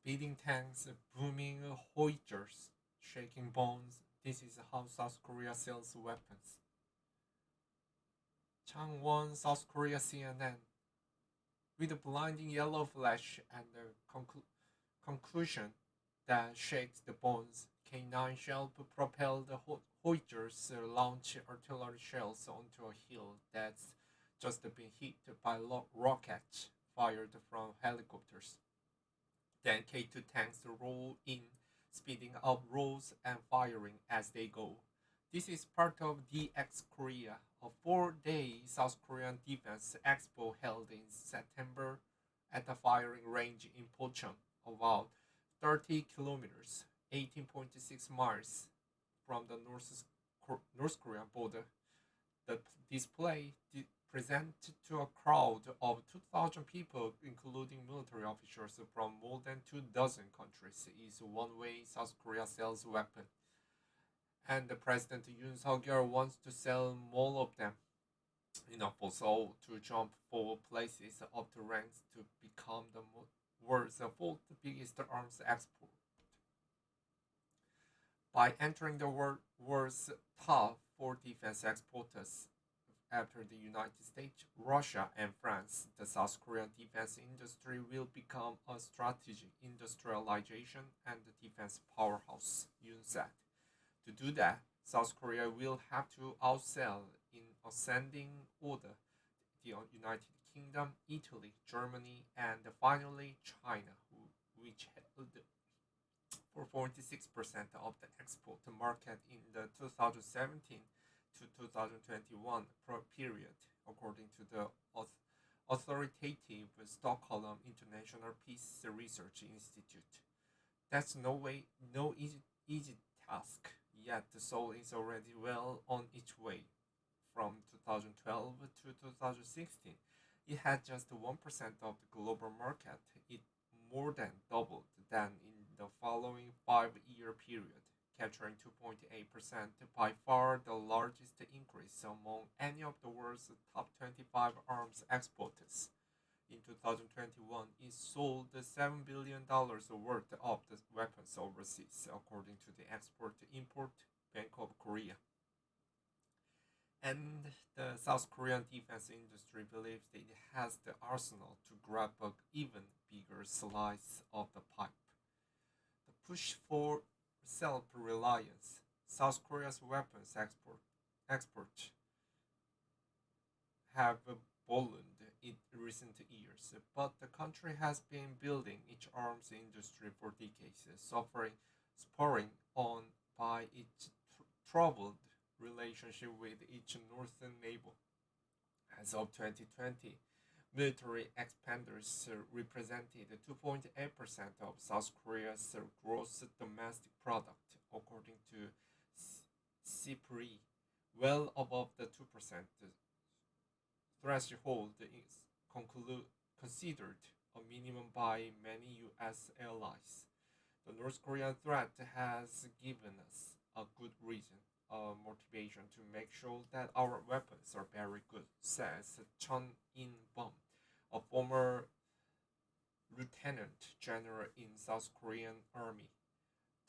speeding tanks, booming howitzers, shaking bombs. This is how South Korea sells weapons. Changwon, South Korea CNN. With a blinding yellow flash and a conclusion that shakes the bones, K9 shell-propelled howitzers launch artillery shells onto a hill that's just been hit by rockets fired from helicopters. Then K2 tanks roll in, speeding up rows and firing as they go. This is part of DX Korea, a 4-day South Korean defense expo held in September at the firing range in Pocheon, about 30 kilometers, 18.6 miles from the North Korean border. The display presented to a crowd of 2,000 people, including military officials from more than 2 dozen countries, is one way South Korea sells weapons. And the President Yoon Suk-yeol wants to sell more of them, enough for Seoul to jump 4 places up the ranks to become the world's fourth biggest arms export. By entering the world's top 4 defense exporters after the United States, Russia, and France, the South Korean defense industry will become a strategic industrialization and defense powerhouse, Yoon said. To do that, South Korea will have to outsell in ascending order the United Kingdom, Italy, Germany, and finally China, which held for 46% of the export market in the 2017 to 2021 period, according to the authoritative Stockholm International Peace Research Institute. That's no easy task, yet Seoul is already well on its way. From 2012 to 2016, it had just 1% of the global market. It more than doubled than in the following 5-year period, capturing 2.8%, by far the largest increase among any of the world's top 25 arms exporters. In 2021, it sold $7 billion worth of the weapons overseas, according to the Export-Import Bank of Korea. And the South Korean defense industry believes that it has the arsenal to grab an even bigger slice of the pie. The push for self-reliance. South Korea's weapons export have ballooned in recent years, but the country has been building its arms industry for decades, spurring on by its troubled relationship with its northern neighbor. As of 2020, military expenditures represented 2.8% of South Korea's gross domestic product, according to CPRI, well above the 2% threshold is considered a minimum by many US allies. The North Korean threat has given us a good reason, a motivation to make sure that our weapons are very good, says Chun In-bum, a former lieutenant general in South Korean army.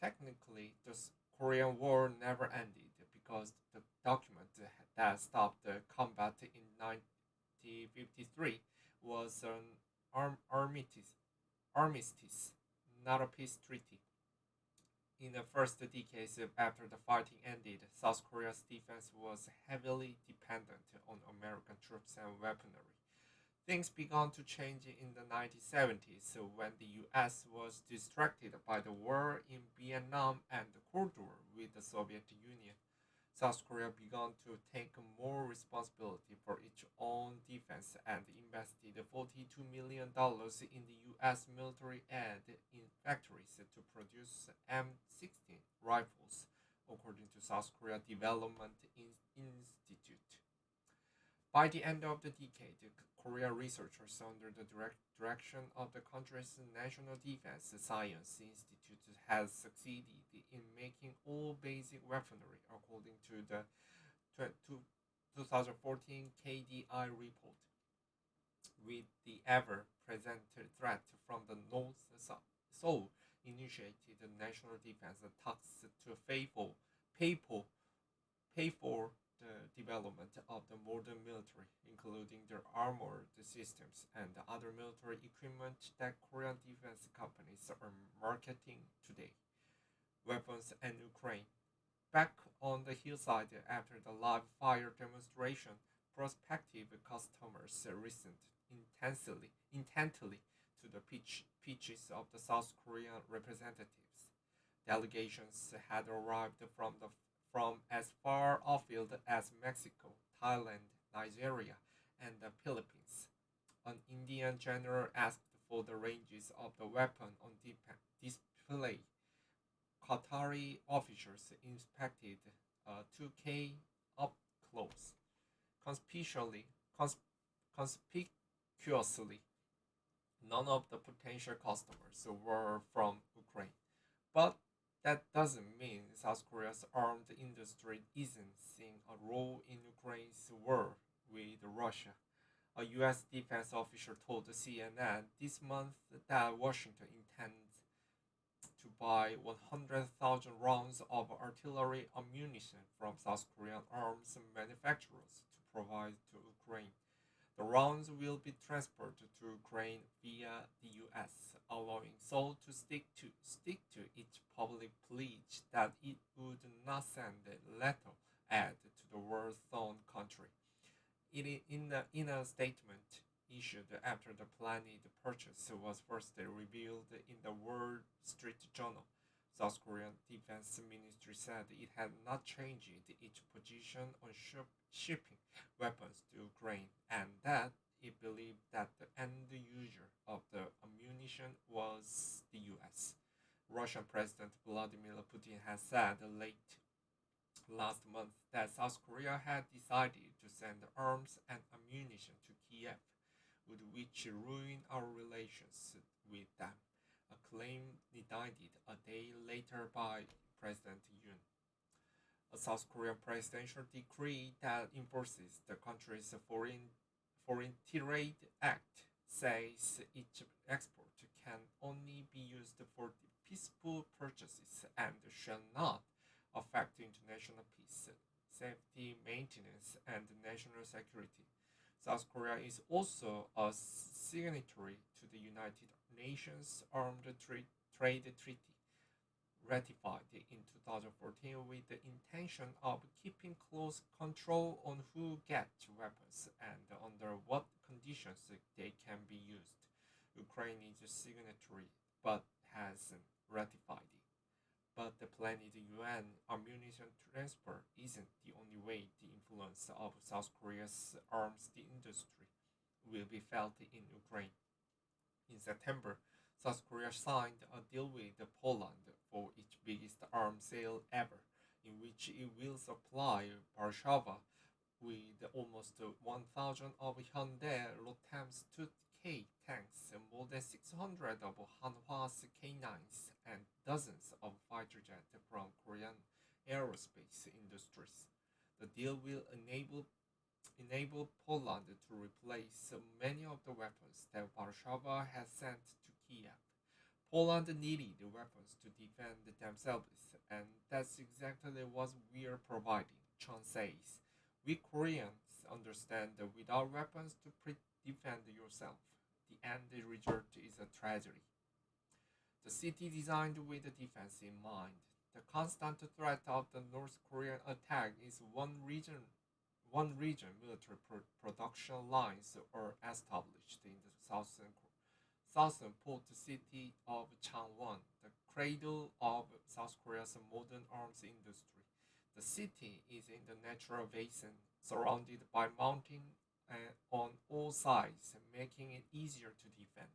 Technically, the Korean War never ended because the document that stopped the combat in 1953 was an armistice, not a peace treaty. In the first decades after the fighting ended, South Korea's defense was heavily dependent on American troops and weaponry. Things began to change in the 1970s when the US was distracted by the war in Vietnam and the Cold War with the Soviet Union. South Korea began to take more responsibility for its own defense and invested $42 million in the US military aid in factories to produce M16 rifles, according to South Korea Development Institute. By the end of the decade, Korea researchers under the direction of the country's National Defense Science Institute has succeeded in making all basic weaponry, according to the 2014 KDI report, with the ever-present threat from the North Seoul initiated the national defense talks to people pay for the development of the modern military, including the armored systems and the other military equipment that Korean defense companies are marketing today. Weapons and Ukraine. Back on the hillside after the live fire demonstration, prospective customers listened intently to the pitches of the South Korean representatives. Delegations had arrived from as far afield as Mexico, Thailand, Nigeria, and the Philippines. An Indian general asked for the ranges of the weapon on display. Qatari officials inspected 2K up close. Conspicuously, conspicuously, none of the potential customers were from Ukraine. But that doesn't mean South Korea's armed industry isn't seeing a role in Ukraine's war with Russia. A U.S. defense official told CNN this month that Washington intends to buy 100,000 rounds of artillery ammunition from South Korean arms manufacturers to provide to Ukraine. The rounds will be transferred to Ukraine via the US, allowing Seoul to stick to its public pledge that it would not send lethal aid to the war-torn country. In a statement issued after the planned purchase was first revealed in the Wall Street Journal, South Korean Defense Ministry said it had not changed its position on shipping weapons to Ukraine and that it believed that the end user of the ammunition was the US. Russian President Vladimir Putin has said late last month that South Korea had decided to send arms and ammunition to Kiev, would which ruin our relations with them, a claim denied a day later by President Yoon. A South Korean presidential decree that enforces the country's Foreign Trade Act says each export can only be used for peaceful purchases and shall not affect international peace, safety, maintenance, and national security. South Korea is also a signatory to the United Nations Armed Trade Treaty, ratified in 2014 with the intention of keeping close control on who gets weapons and under what conditions they can be used. Ukraine is a signatory but hasn't ratified it. But the planned UN ammunition transfer isn't the only way the influence of South Korea's arms industry will be felt in Ukraine. In September, South Korea signed a deal with Poland for its biggest arms sale ever, in which it will supply Warsaw with almost 1,000 of Hyundai Rotem's 2K tanks, more than 600 of Hanwha's K9s, and dozens of fighter jets from Korean aerospace industries. The deal will enable Poland to replace many of the weapons that Warsaw has sent to Kiev. Poland needed weapons to defend themselves, and that's exactly what we're providing, Chun says. We Koreans understand that without weapons to defend yourself, the end result is a tragedy. The city designed with defense in mind. The constant threat of the North Korean attack is one region military production lines are established in the southern port city of Changwon, the cradle of South Korea's modern arms industry. The city is in the natural basin, surrounded by mountains on all sides, making it easier to defend.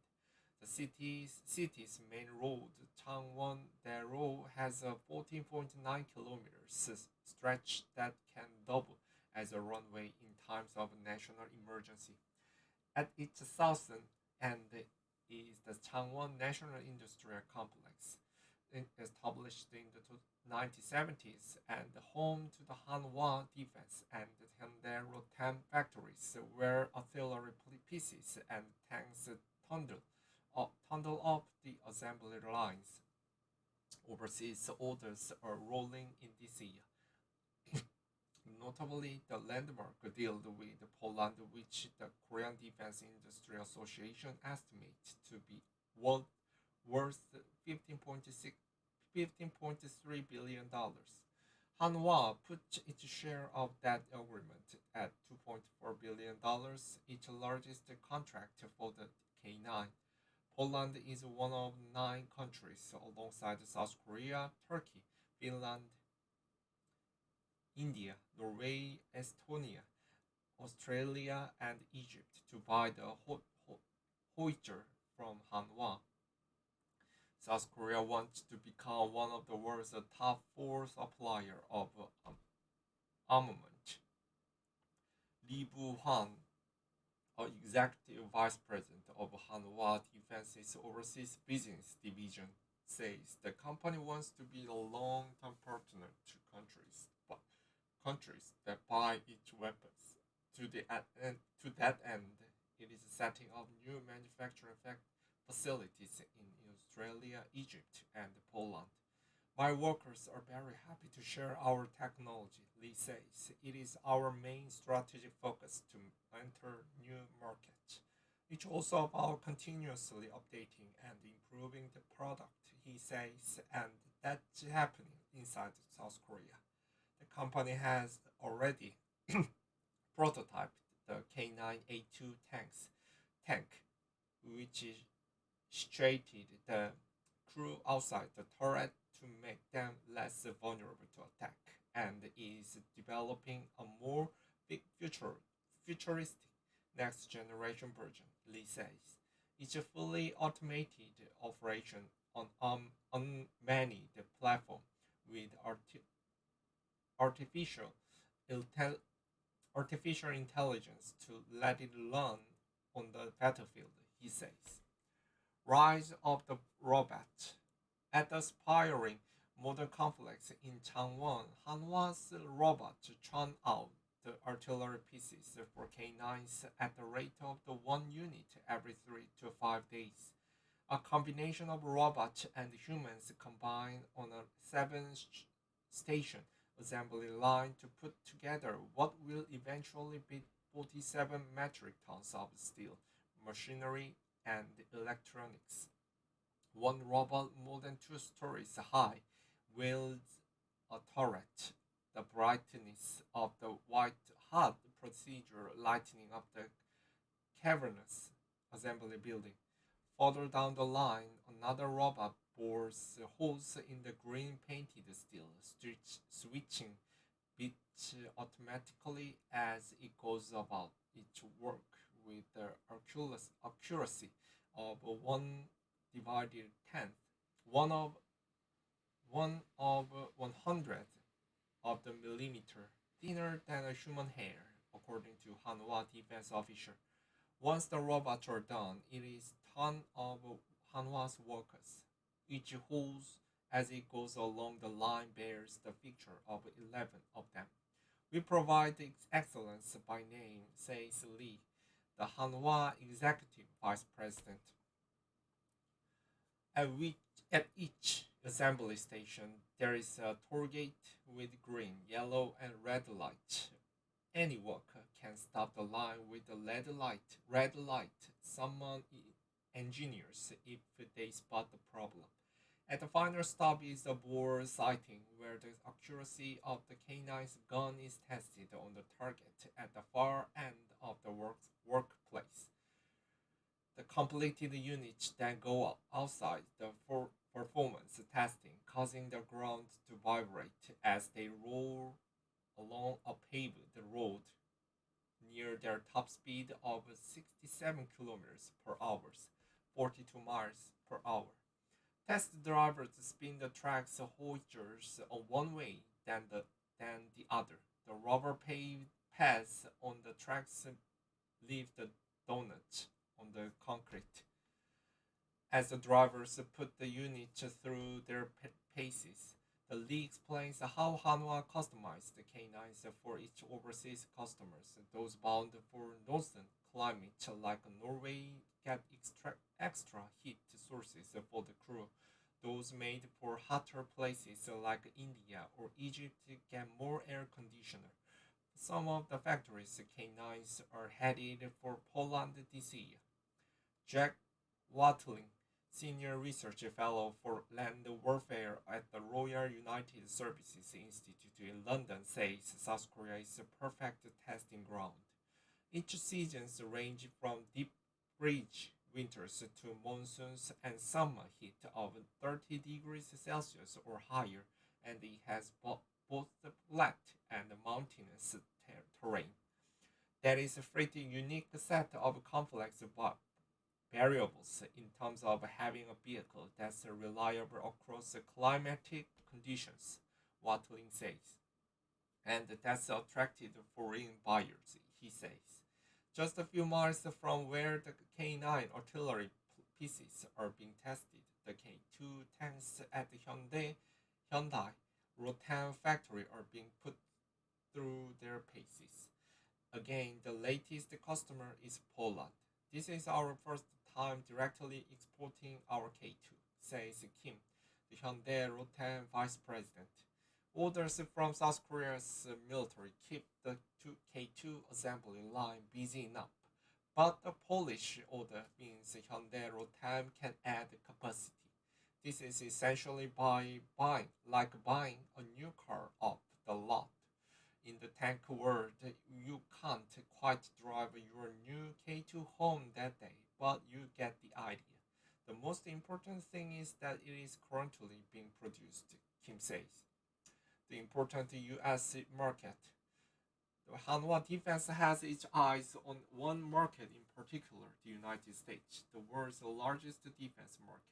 The city's main road, Changwon-dae-ro, has a 14.9 kilometers stretch that can double as a runway in times of national emergency. At its southern end is the Changwon National Industrial Complex, established in the 1970s and home to the Hanwha Defense and Hyundai Rotem factories, where artillery pieces and tanks tunnel up the assembly lines. Overseas orders are rolling in this year. Notably, the landmark deal with Poland, which the Korean Defense Industry Association estimates to be worth 15.3 billion. Hanwha put its share of that agreement at $2.4 billion, its largest contract for the K9. Poland is one of 9 countries, alongside South Korea, Turkey, Finland, India, Norway, Estonia, Australia, and Egypt, to buy the howitzer from Hanwha. South Korea wants to become one of the world's top 4 supplier of armament. Lee Bu-hwan, executive vice president of Hanwha Defense's overseas business division, says the company wants to be a long-term partner to countries that buy its weapons. To that end, it is setting up new manufacturing facilities in Australia, Egypt, and Poland. My workers are very happy to share our technology, Lee says. It is our main strategic focus to enter new markets. It's also about continuously updating and improving the product, he says, and that's happening inside South Korea. The company has already prototyped the K9A2 tank, which is situated the crew outside the turret to make them less vulnerable to attack, and is developing a more futuristic next generation version, Lee says. It's a fully automated operation on unmanned platform with artificial artificial intelligence to let it learn on the battlefield, he says. Rise of the robot. At the aspiring modern conflicts in Changwon, Hanwha's robots churn out the artillery pieces for K9s at the rate of the 1 unit every 3 to 5 days. A combination of robots and humans combined on a 7 station assembly line to put together what will eventually be 47 metric tons of steel, machinery, and electronics. One robot more than 2 stories high wields a turret, the brightness of the white hot procedure lighting up the cavernous assembly building. Further down the line, another robot bores holes in the green painted steel, switching bits automatically as it goes about its work with the accuracy of 1/10th, one of 100th of the millimeter, thinner than a human hair, according to Hanwha defense official. Once the robots are done, it is ton of Hanwha's workers. Each hose as it goes along the line bears the picture of 11 of them. We provide excellence by name, says Lee, the Hanwha executive vice president. At each assembly station, there is a toll gate with green, yellow, and red light. Any worker can stop the line with the red light, summon engineers if they spot the problem. At the final stop is the bore sighting, where the accuracy of the K9's gun is tested on the target at the far end of the workplace. The completed units then go outside the performance testing, causing the ground to vibrate as they roll along a paved road near their top speed of 67 kilometers per hour, 42 miles per hour. Test drivers spin the track's howitzers on one way, then the other. The rubber paved paths on the tracks leave the donut on the concrete. As the drivers put the unit through their paces, the Lee explains how Hanwha customized the K9s for its overseas customers, those bound for northern climate like Norway, get extra heat sources for the crew. Those made for hotter places like India or Egypt get more air conditioner. Some of the factories K9s are headed for Poland this year. Jack Watling, Senior Research Fellow for Land Warfare at the Royal United Services Institute in London, says South Korea is a perfect testing ground. Each seasons range from deep fridge winters to monsoons and summer heat of 30 degrees Celsius or higher, and it has both the flat and mountainous terrain. That is a pretty unique set of complex variables in terms of having a vehicle that's reliable across climatic conditions, Watling says. And that's attracted foreign buyers, he says. Just a few miles from where the K9 artillery pieces are being tested, the K2 tanks at the Hyundai Rotan factory are being put through their paces. Again, the latest customer is Poland. This is our first time directly exporting our K2, says Kim, the Hyundai Rotan vice president. Orders from South Korea's military keep the K2 assembly line busy enough. But the Polish order means Hyundai Rotan can add capacity. This is essentially buying a new car off the lot. In the tank world, you can't quite drive your new K2 home that day, but you get the idea. The most important thing is that it is currently being produced, Kim says. The important US market. The Hanwha defense has its eyes on one market in particular, the United States, the world's largest defense market.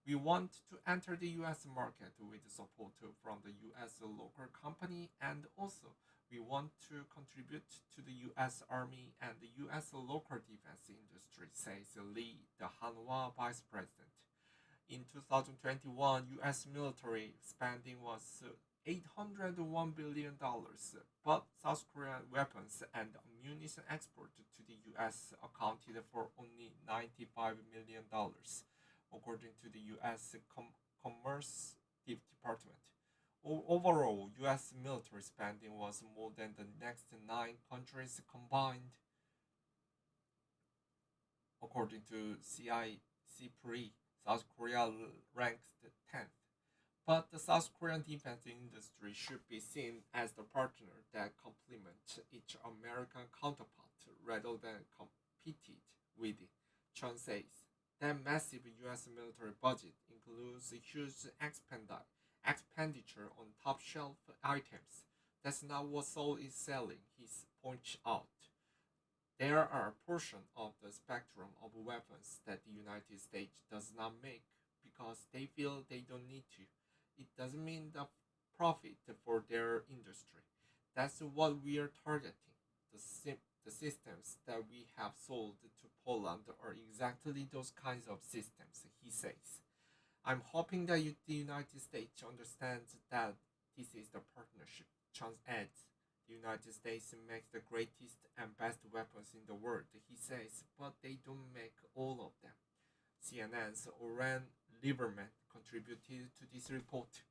We want to enter the US market with support from the US local company, and also we want to contribute to the US Army and the US local defense industry, says Lee, the Hanwha vice president. In 2021, US military spending was $801 billion, but South Korean weapons and ammunition export to the US accounted for only $95 million, according to the US Commerce Department. Overall, US military spending was more than the next nine countries combined, according to CICPRI. South Korea ranks 10th. But the South Korean defense industry should be seen as the partner that complements its American counterpart rather than competed with it, Chun says. That massive US military budget includes a huge expenditure on top shelf items. That's not what Seoul is selling, he points out. There are portions of the spectrum of weapons that the United States does not make because they feel they don't need to. It doesn't mean the profit for their industry. That's what we are targeting. The systems that we have sold to Poland are exactly those kinds of systems, he says. I'm hoping that the United States understands that this is the partnership, Chance adds. The United States makes the greatest and best weapons in the world, he says, but they don't make all of them. CNN's Oren Lieberman contributed to this report.